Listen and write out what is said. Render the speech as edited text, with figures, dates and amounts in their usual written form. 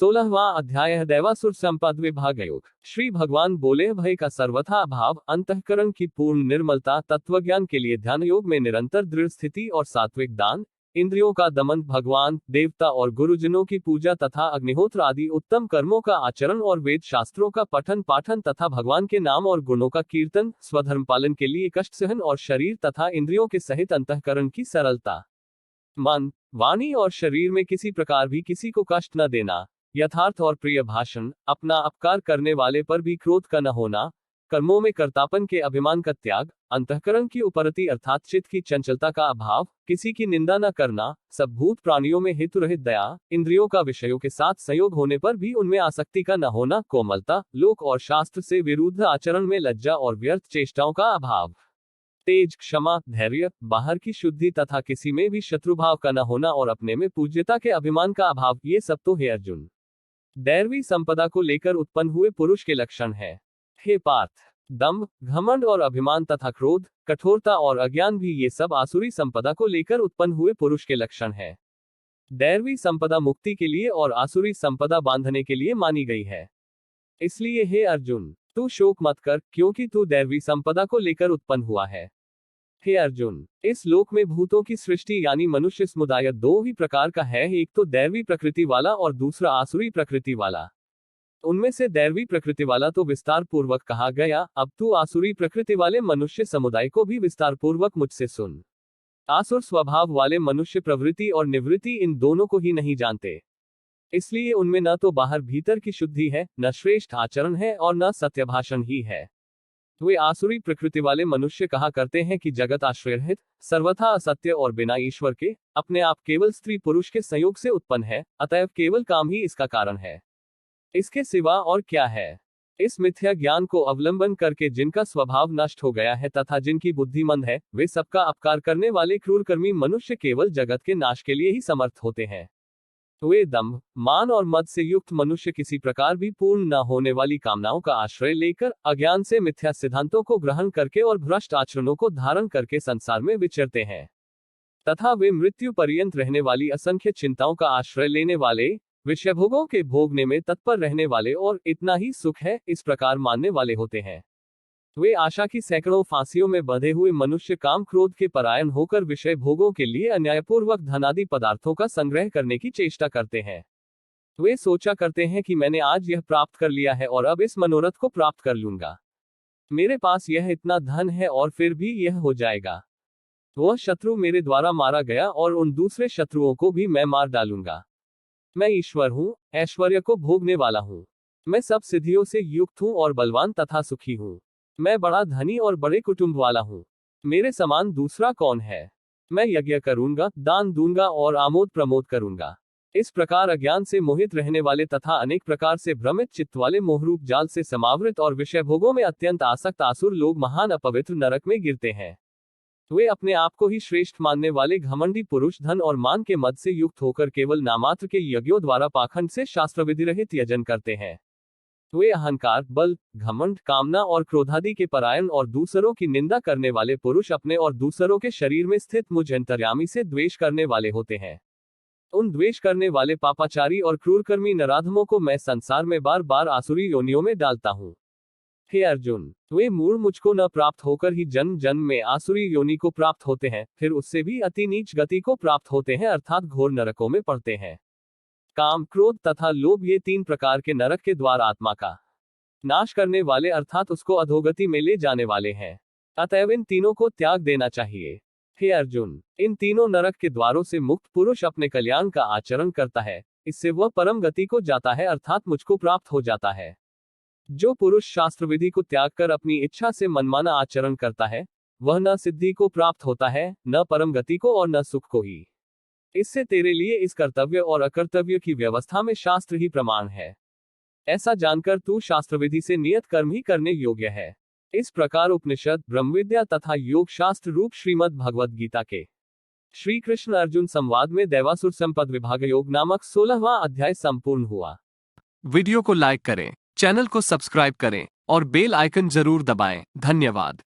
16वां अध्याय दैवासुर संपद विभाग योग। श्री भगवान बोले, भय का सर्वथा अभाव, अंतःकरण की पूर्ण निर्मलता, तत्वज्ञान के लिए ध्यान योग में निरंतर दृढ़ स्थिति और सात्विक दान, इंद्रियों का दमन, भगवान, देवता और गुरुजनों की पूजा तथा अग्निहोत्र आदि उत्तम कर्मों का आचरण और वेद शास्त्रों का पठन पाठन तथा भगवान के नाम और गुणों का कीर्तन, स्वधर्म पालन के लिए कष्ट सहन और शरीर तथा इंद्रियों के सहित अंतःकरण की सरलता, मन, वाणी और शरीर में किसी प्रकार भी किसी को कष्ट न देना, यथार्थ और प्रिय भाषण, अपना अपकार करने वाले पर भी क्रोध का न होना, कर्मों में कर्तापन के अभिमान का त्याग, अंतःकरण की उपरति अर्थात चित्त की चंचलता का अभाव, किसी की निंदा न करना, सब भूत प्राणियों में हित रहित दया, इंद्रियों का विषयों के साथ संयोग होने पर भी उनमें आसक्ति का न होना, कोमलता, लोक और शास्त्र से विरुद्ध आचरण में लज्जा और व्यर्थ चेष्टाओं का अभाव, तेज, क्षमा, धैर्य, बाहर की शुद्धि तथा किसी में भी शत्रुभाव का न होना और अपने में पूज्यता के अभिमान का अभाव, ये सब तो हे अर्जुन दैवी संपदा को लेकर उत्पन्न हुए पुरुष के लक्षण है। हे पार्थ, दंभ, घमंड और अभिमान तथा क्रोध, कठोरता और अज्ञान भी ये सब आसुरी संपदा को लेकर उत्पन्न हुए पुरुष के लक्षण है। दैवी संपदा मुक्ति के लिए और आसुरी संपदा बांधने के लिए मानी गई है। इसलिए हे अर्जुन, तू शोक मत कर, क्योंकि तू दैवी संपदा को लेकर उत्पन्न हुआ है। हे अर्जुन, इस लोक में भूतों की सृष्टि यानी मनुष्य समुदाय दो ही प्रकार का है, एक तो दैवी प्रकृति वाला और दूसरा आसुरी प्रकृति वाला। उनमें से दैवी प्रकृति वाला तो विस्तार पूर्वक कहा गया, अब तू आसुरी प्रकृति वाले मनुष्य समुदाय को भी विस्तार पूर्वक मुझसे सुन। आसुर स्वभाव वाले मनुष्य प्रवृत्ति और निवृत्ति इन दोनों को ही नहीं जानते, इसलिए उनमें न तो बाहर भीतर की शुद्धि है, न श्रेष्ठ आचरण है और न सत्य भाषण ही है। वे आसुरी प्रकृति वाले मनुष्य कहा करते हैं कि जगत आश्रयरहित, सर्वथा असत्य और बिना ईश्वर के, अपने आप केवल स्त्री पुरुष के संयोग से उत्पन्न है, अतएव केवल काम ही इसका कारण है, इसके सिवा और क्या है। इस मिथ्या ज्ञान को अवलंबन करके जिनका स्वभाव नष्ट हो गया है तथा जिनकी बुद्धि मंद है, वे सबका अपकार करने वाले क्रूरकर्मी मनुष्य केवल जगत के नाश के लिए ही समर्थ होते हैं। वे दंभ, मान और मद से युक्त मनुष्य किसी प्रकार भी पूर्ण न होने वाली कामनाओं का आश्रय लेकर अज्ञान से मिथ्या सिद्धांतों को ग्रहण करके और भ्रष्ट आचरणों को धारण करके संसार में विचरते हैं, तथा वे मृत्यु पर्यंत रहने वाली असंख्य चिंताओं का आश्रय लेने वाले, विषय भोगों के भोगने में तत्पर रहने वाले और इतना ही सुख है इस प्रकार मानने वाले होते हैं। वे आशा की सैकड़ों फांसियों में बंधे हुए मनुष्य काम क्रोध के परायण होकर विषय भोगों के लिए अन्यायपूर्वक धनादि पदार्थों का संग्रह करने की चेष्टा करते हैं। वे सोचा करते हैं कि मैंने आज यह प्राप्त कर लिया है और अब इस मनोरथ को प्राप्त कर लूंगा, मेरे पास यह इतना धन है और फिर भी यह हो जाएगा, वह शत्रु मेरे द्वारा मारा गया और उन दूसरे शत्रुओं को भी मैं मार डालूंगा, मैं ईश्वर हूँ, ऐश्वर्य को भोगने वाला हूँ, मैं सब सिद्धियों से युक्त हूँ और बलवान तथा सुखी हूँ, मैं बड़ा धनी और बड़े कुटुंब वाला हूँ, मेरे समान दूसरा कौन है, मैं यज्ञ करूंगा, दान दूंगा और आमोद प्रमोद करूंगा। इस प्रकार अज्ञान से मोहित रहने वाले तथा अनेक प्रकार से भ्रमित चित्त वाले मोहरूप जाल से समावृत और विषय भोगों में अत्यंत आसक्त आसुर लोग महान अपवित्र नरक में गिरते हैं। वे अपने आप को ही श्रेष्ठ मानने वाले घमंडी पुरुष धन और मान के मद से युक्त होकर केवल नामात्र के यज्ञों द्वारा पाखंड से शास्त्र विधि रहित यजन करते हैं। वे अहंकार, बल, घमंड, कामना और क्रोधादि के परायण और दूसरों की निंदा करने वाले पुरुष अपने और दूसरों के शरीर में स्थित मुझ अंतर्यामी से द्वेष करने वाले होते हैं। उन द्वेष करने वाले पापाचारी और क्रूरकर्मी नराधमों को मैं संसार में बार बार आसुरी योनियों में डालता हूँ। हे अर्जुन, वे मूढ़ मुझको न प्राप्त होकर ही जन्म जन्म में आसुरी योनि को प्राप्त होते हैं, फिर उससे भी अति नीच गति को प्राप्त होते हैं, अर्थात घोर नरकों में पड़ते हैं। काम, क्रोध तथा लोभ ये तीन प्रकार के नरक के द्वार आत्मा का नाश करने वाले अर्थात उसको अधोगति में ले जाने वाले हैं, अतएव इन तीनों को त्याग देना चाहिए। हे अर्जुन, इन तीनों नरक के द्वारों से मुक्त पुरुष अपने कल्याण का आचरण करता है, इससे वह परम गति को जाता है अर्थात मुझको प्राप्त हो जाता है। जो पुरुष शास्त्र विधि को त्याग कर अपनी इच्छा से मनमाना आचरण करता है, वह न सिद्धि को प्राप्त होता है, न परम गति को और न सुख को ही। इससे तेरे लिए इस कर्तव्य और अकर्तव्य की व्यवस्था में शास्त्र ही प्रमाण है, ऐसा जानकर तू शास्त्र विधि से नियत कर्म ही करने योग्य है। इस प्रकार उपनिषद, ब्रह्मविद्या तथा योग शास्त्र रूप श्रीमद् भगवद गीता के श्री कृष्ण अर्जुन संवाद में दैवासुर संपद विभाग योग नामक 16वां अध्याय संपूर्ण हुआ। वीडियो को लाइक करें, चैनल को सब्सक्राइब करें और बेल आइकन जरूर दबाएं। धन्यवाद।